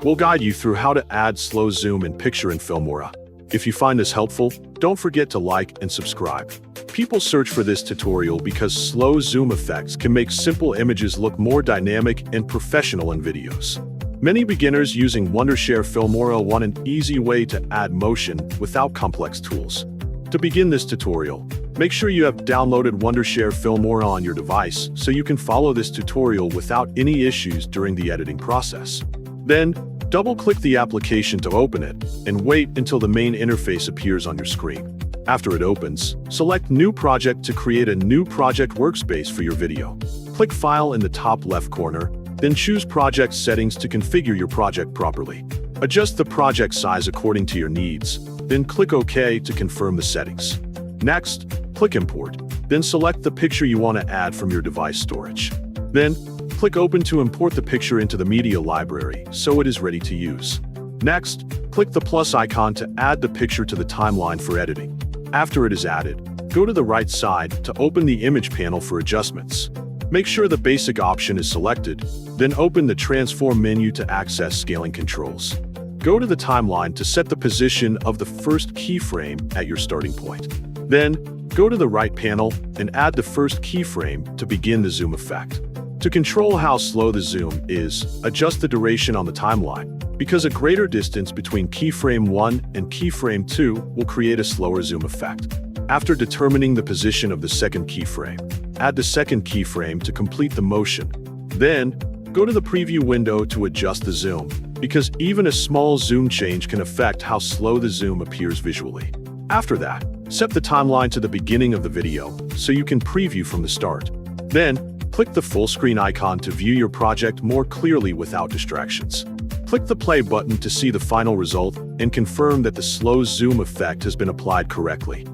We'll guide you through how to add slow zoom in picture in Filmora. If you find this helpful, don't forget to like and subscribe. People search for this tutorial because slow zoom effects can make simple images look more dynamic and professional in videos. Many beginners using Wondershare Filmora want an easy way to add motion without complex tools. To begin this tutorial, make sure you have downloaded Wondershare Filmora on your device so you can follow this tutorial without any issues during the editing process. Then, double-click the application to open it, and wait until the main interface appears on your screen. After it opens, select New Project to create a new project workspace for your video. Click File in the top left corner, then choose Project Settings to configure your project properly. Adjust the project size according to your needs, then click OK to confirm the settings. Next, click Import, then select the picture you want to add from your device storage. Then, click Open to import the picture into the media library so it is ready to use. Next, click the plus icon to add the picture to the timeline for editing. After it is added, go to the right side to open the image panel for adjustments. Make sure the basic option is selected, then open the Transform menu to access scaling controls. Go to the timeline to set the position of the first keyframe at your starting point. Then, go to the right panel and add the first keyframe to begin the zoom effect. To control how slow the zoom is, adjust the duration on the timeline, because a greater distance between keyframe 1 and keyframe 2 will create a slower zoom effect. After determining the position of the second keyframe, add the second keyframe to complete the motion. Then, go to the preview window to adjust the zoom, because even a small zoom change can affect how slow the zoom appears visually. After that, set the timeline to the beginning of the video so you can preview from the start. Then, click the full screen icon to view your project more clearly without distractions. Click the play button to see the final result and confirm that the slow zoom effect has been applied correctly.